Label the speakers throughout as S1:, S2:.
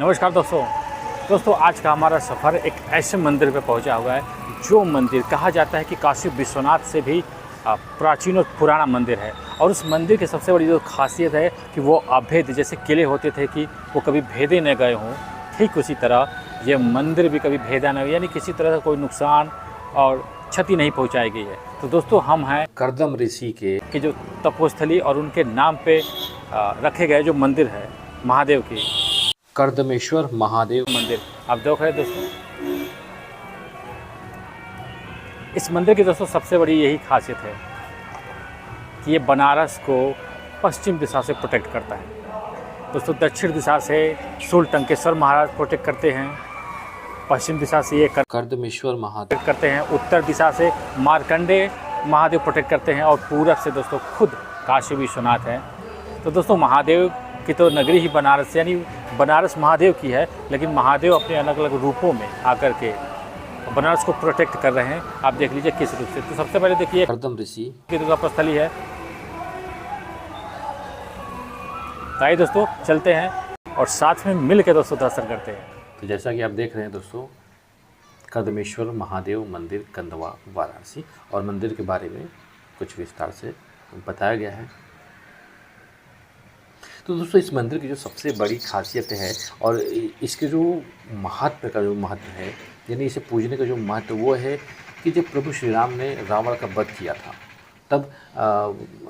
S1: नमस्कार दोस्तों आज का हमारा सफ़र एक ऐसे मंदिर पे पहुंचा हुआ है जो मंदिर कहा जाता है कि काशी विश्वनाथ से भी प्राचीन और पुराना मंदिर है। और उस मंदिर की सबसे बड़ी जो खासियत है कि वो अभेद, जैसे किले होते थे कि वो कभी भेदे न गए हों, ठीक उसी तरह ये मंदिर भी कभी भेदा न गया, यानी किसी तरह का कोई नुकसान और क्षति नहीं पहुँचाई गई है। तो दोस्तों हम हैं
S2: कर्दम ऋषि के
S1: जो तपोस्थली और उनके नाम पे रखे गए जो मंदिर है महादेव की,
S2: कर्दमेश्वर महादेव
S1: मंदिर आप देख रहे हैं दोस्तों। इस मंदिर की दोस्तों सबसे बड़ी यही खासियत है कि ये बनारस को पश्चिम दिशा से प्रोटेक्ट करता है। दोस्तों दक्षिण दिशा से सूल टंकेश्वर महाराज प्रोटेक्ट करते हैं, पश्चिम दिशा से ये
S2: कर्दमेश्वर महादेव
S1: प्रोटेक्ट करते हैं, उत्तर दिशा से मार्कंडेय महादेव प्रोटेक्ट करते हैं और पूरब से दोस्तों खुद काशी विश्वनाथ है। तो दोस्तों महादेव की तो नगरी ही बनारस, यानी बनारस महादेव की है, लेकिन महादेव अपने अलग अलग रूपों में आकर के बनारस को प्रोटेक्ट कर रहे हैं। आप देख लीजिए किस रूप से। तो सबसे पहले देखिए
S2: कर्दम ऋषि
S1: की तपस्थली है। तो आइए दोस्तों चलते हैं और साथ में मिल के दोस्तों दर्शन करते हैं।
S2: तो जैसा कि आप देख रहे हैं दोस्तों, कर्दमेश्वर महादेव मंदिर कंदवा वाराणसी, और मंदिर के बारे में कुछ विस्तार से बताया गया है। तो दोस्तों इस मंदिर की जो सबसे बड़ी खासियत है और इसके जो महत्व का जो महत्व है, यानी इसे पूजने का जो महत्व वो है कि जब प्रभु श्री राम ने रावण का वध किया था, तब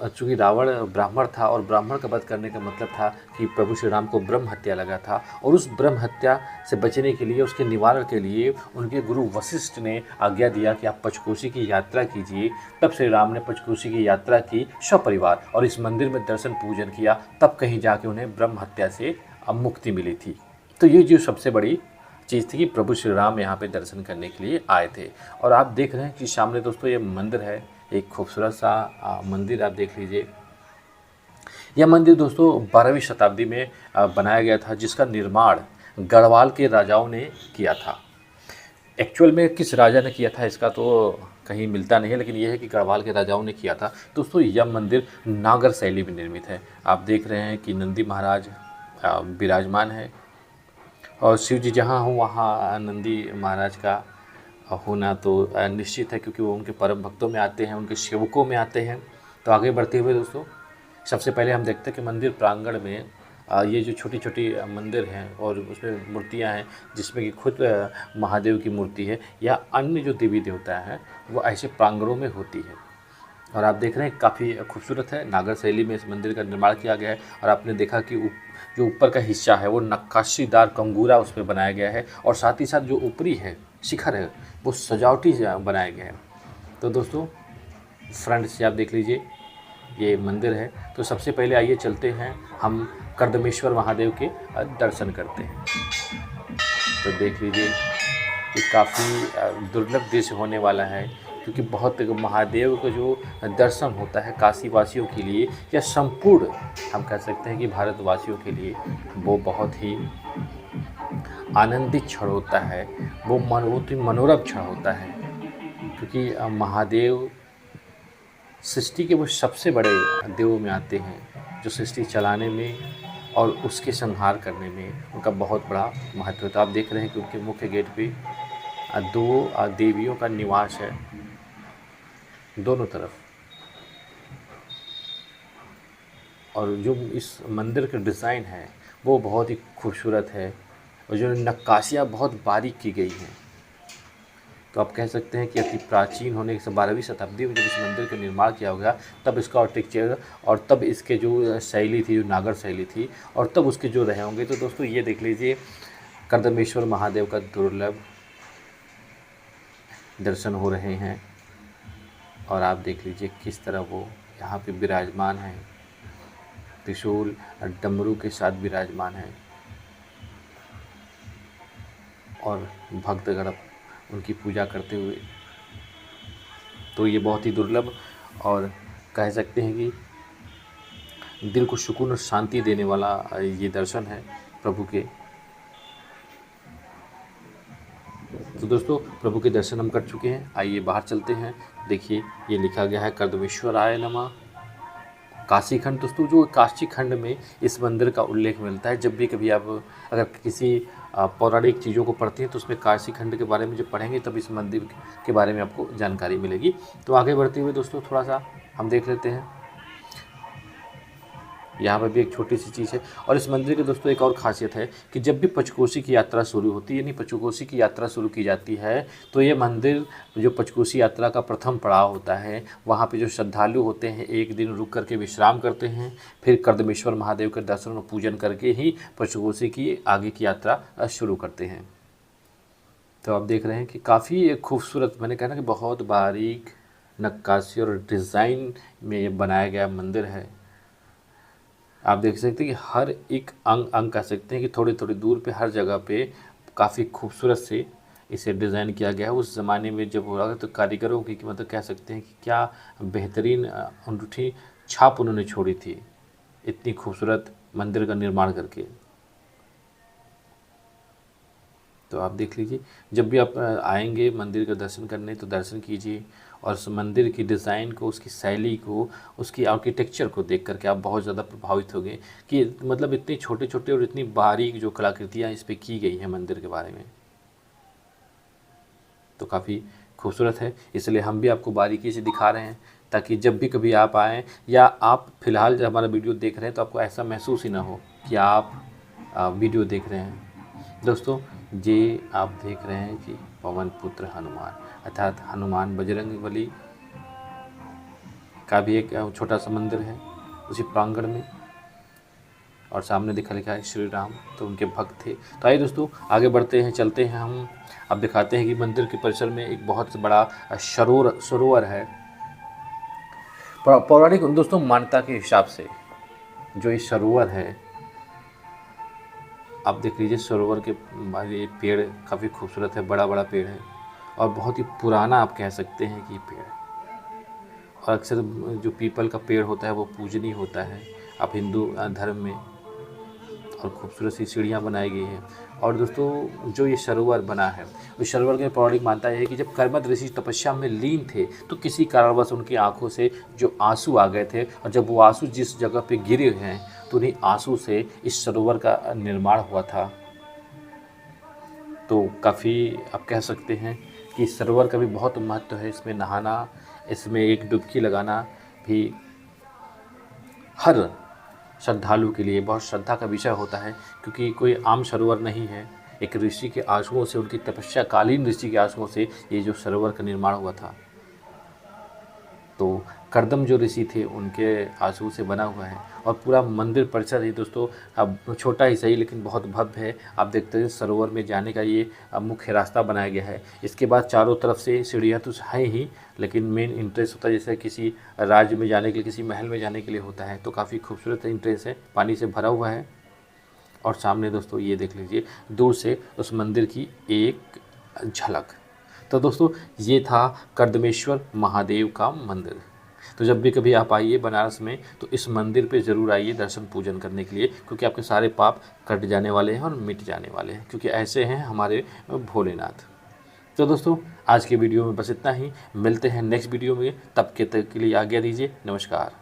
S2: चूँकि रावण ब्राह्मण था और ब्राह्मण का वध करने का मतलब था कि प्रभु श्री राम को ब्रह्म हत्या लगा था, और उस ब्रह्म हत्या से बचने के लिए, उसके निवारण के लिए उनके गुरु वशिष्ठ ने आज्ञा दिया कि आप पंचकोशी की यात्रा कीजिए। तब श्री राम ने पंचकोशी की यात्रा की सपरिवार और इस मंदिर में दर्शन पूजन किया, तब कहीं जाके उन्हें ब्रह्म हत्या से मुक्ति मिली थी। तो ये जो सबसे बड़ी चीज़ थी कि प्रभु श्री राम यहाँ पे दर्शन करने के लिए आए थे। और आप देख रहे हैं कि सामने दोस्तों ये मंदिर है, एक खूबसूरत सा मंदिर आप देख लीजिए। यह मंदिर दोस्तों 12वीं शताब्दी में बनाया गया था, जिसका निर्माण गढ़वाल के राजाओं ने किया था। एक्चुअल में किस राजा ने किया था इसका तो कहीं मिलता नहीं है, लेकिन यह है कि गढ़वाल के राजाओं ने किया था। दोस्तों यह मंदिर नागर शैली में निर्मित है। आप देख रहे हैं कि नंदी महाराज विराजमान है, और शिव जी जहाँ हो वहाँ नंदी महाराज का होना तो निश्चित है, क्योंकि वो उनके परम भक्तों में आते हैं, उनके सेवकों में आते हैं। तो आगे बढ़ते हुए दोस्तों सबसे पहले हम देखते हैं कि मंदिर प्रांगण में ये जो छोटी छोटी मंदिर हैं और उसमें मूर्तियां हैं, जिसमें कि खुद महादेव की मूर्ति है या अन्य जो देवी देवता हैं वो ऐसे प्रांगणों में होती है। और आप देख रहे हैं काफ़ी खूबसूरत है, नागर शैली में इस मंदिर का निर्माण किया गया है। और आपने देखा कि जो ऊपर का हिस्सा है वो नक्काशीदार कंगूरा उस पर बनाया गया है, और साथ ही साथ जो ऊपरी है शिखर है वो सजावटी बनाया गया है। तो दोस्तों फ्रंट से आप देख लीजिए ये मंदिर है। तो सबसे पहले आइए चलते हैं हम कर्दमेश्वर महादेव के दर्शन करते हैं। तो देख लीजिए ये काफ़ी दुर्लभ दृश्य होने वाला है, क्योंकि बहुत महादेव का जो दर्शन होता है काशी वासियों के लिए या संपूर्ण हम कह सकते हैं कि भारतवासियों के लिए वो बहुत ही आनंदित क्षण होता है, वो बहुत ही मनोरम क्षण होता है। क्योंकि महादेव सृष्टि के वो सबसे बड़े देवों में आते हैं, जो सृष्टि चलाने में और उसके संहार करने में उनका बहुत बड़ा महत्व होता है। आप देख रहे हैं कि उनके मुख्य गेट पे दो देवियों का निवास है दोनों तरफ, और जो इस मंदिर का डिज़ाइन है वो बहुत ही खूबसूरत है, और जो नक्काशियाँ बहुत बारीक की गई हैं। तो आप कह सकते हैं कि अति प्राचीन होने से 12वीं शताब्दी में जब इस मंदिर का निर्माण किया गया, तब इसका आर्किटेक्चर और तब इसके जो शैली थी, जो नागर शैली थी, और तब उसके जो रहे होंगे। तो दोस्तों ये देख लीजिए कर्दमेश्वर महादेव का दुर्लभ दर्शन हो रहे हैं, और आप देख लीजिए किस तरह वो यहाँ पे विराजमान हैं, त्रिशूल और डमरू के साथ विराजमान हैं, और भक्तगण उनकी पूजा करते हुए। तो ये बहुत ही दुर्लभ और कह सकते हैं कि दिल को सुकून और शांति देने वाला ये दर्शन है प्रभु के। तो दोस्तों प्रभु के दर्शन हम कर चुके हैं, आइए बाहर चलते हैं। देखिए ये लिखा गया है कर्दमेश्वराय नमः, काशी खंड दोस्तों, जो काशी खंड में इस मंदिर का उल्लेख मिलता है। जब भी कभी आप अगर किसी पौराणिक चीज़ों को पढ़ते हैं तो उसमें काशी खंड के बारे में जब पढ़ेंगे तब इस मंदिर के बारे में आपको जानकारी मिलेगी। तो आगे बढ़ते हुए दोस्तों थोड़ा सा हम देख लेते हैं। यहाँ पर भी एक छोटी सी चीज़ है। और इस मंदिर की दोस्तों एक और ख़ासियत है कि जब भी पंचकोशी की यात्रा शुरू होती है, यानी पंचकोशी की यात्रा शुरू की जाती है, तो ये मंदिर जो पंचकोशी यात्रा का प्रथम पड़ाव होता है, वहाँ पे जो श्रद्धालु होते हैं एक दिन रुक करके विश्राम करते हैं, फिर कर्दमेश्वर महादेव के दर्शन और पूजन करके ही पंचकोशी की आगे की यात्रा शुरू करते हैं। तो आप देख रहे हैं कि काफ़ी खूबसूरत, मैंने कहा ना कि बहुत बारीक नक्काशी और डिज़ाइन में ये बनाया गया मंदिर है। आप देख सकते हैं कि हर एक अंग कह सकते हैं कि थोड़ी थोड़ी दूर पे हर जगह पे काफ़ी खूबसूरत से इसे डिज़ाइन किया गया है। उस ज़माने में जब हो रहा था तो कारीगरों की मतलब कह सकते हैं कि क्या बेहतरीन अनूठी छाप उन्होंने छोड़ी थी इतनी खूबसूरत मंदिर का निर्माण करके। तो आप देख लीजिए, जब भी आप आएंगे मंदिर का दर्शन करने तो दर्शन कीजिए और उस मंदिर की डिज़ाइन को, उसकी शैली को, उसकी आर्किटेक्चर को देख करके आप बहुत ज़्यादा प्रभावित होंगे कि मतलब इतने छोटे छोटे और इतनी बारीक जो कलाकृतियाँ इस पे की गई हैं मंदिर के बारे में, तो काफ़ी खूबसूरत है। इसलिए हम भी आपको बारीकी से दिखा रहे हैं ताकि जब भी कभी आप आएँ या आप फ़िलहाल जब हमारा वीडियो देख रहे हैं तो आपको ऐसा महसूस ही ना हो कि आप वीडियो देख रहे हैं। दोस्तों ये आप देख रहे हैं कि पवन पुत्र हनुमान, अर्थात हनुमान बजरंगबली का भी एक छोटा सा मंदिर है उसी प्रांगण में, और सामने लिखा है श्री राम, तो उनके भक्त थे। तो आइए दोस्तों आगे बढ़ते हैं, चलते हैं हम। अब दिखाते हैं कि मंदिर के परिसर में एक बहुत बड़ा सरोवर है। पौराणिक दोस्तों मान्यता के हिसाब से जो ये सरोवर है, आप देख लीजिए सरोवर के ये पेड़ काफ़ी खूबसूरत है, बड़ा बड़ा पेड़ है और बहुत ही पुराना आप कह सकते हैं कि पेड़ है। और अक्सर जो पीपल का पेड़ होता है वो पूजनीय होता है आप हिंदू धर्म में, और खूबसूरत सी सीढ़ियाँ बनाई गई हैं। और दोस्तों जो ये सरोवर बना है, उस सरोवर के पौराणिक मानता है कि जब कर्मद ऋषि तपस्या में लीन थे तो किसी कारणवश उनकी आंखों से जो आंसू आ गए थे, और जब वो आंसू जिस जगह पे गिरे हैं तो उन्हीं आंसू से इस सरोवर का निर्माण हुआ था। तो काफ़ी आप कह सकते हैं कि इस सरोवर का भी बहुत महत्व है। इसमें नहाना, इसमें एक डुबकी लगाना भी हर श्रद्धालु के लिए बहुत श्रद्धा का विषय होता है, क्योंकि कोई आम सरोवर नहीं है। एक ऋषि के आंसुओं से, उनकी तपस्या कालीन ऋषि के आंसुओं से ये जो सरोवर का निर्माण हुआ था। तो कर्दम जो ऋषि थे उनके आंसू से बना हुआ है। और पूरा मंदिर परिसर ही दोस्तों अब छोटा ही सही लेकिन बहुत भव्य है। आप देखते हैं सरोवर में जाने का ये मुख्य रास्ता बनाया गया है। इसके बाद चारों तरफ से सीढ़ियाँ तो है ही, लेकिन मेन इंट्रेंस होता है जैसे किसी राज्य में जाने के लिए, किसी महल में जाने के लिए होता है। तो काफ़ी खूबसूरत इंट्रेंस है, पानी से भरा हुआ है। और सामने दोस्तों ये देख लीजिए दूर से उस मंदिर की एक झलक। तो दोस्तों ये था कर्दमेश्वर महादेव का मंदिर। तो जब भी कभी आप आइए बनारस में तो इस मंदिर पे ज़रूर आइए दर्शन पूजन करने के लिए, क्योंकि आपके सारे पाप कट जाने वाले हैं और मिट जाने वाले हैं, क्योंकि ऐसे हैं हमारे भोलेनाथ। तो दोस्तों आज के वीडियो में बस इतना ही, मिलते हैं नेक्स्ट वीडियो में, तब के लिए आज्ञा दीजिए, नमस्कार।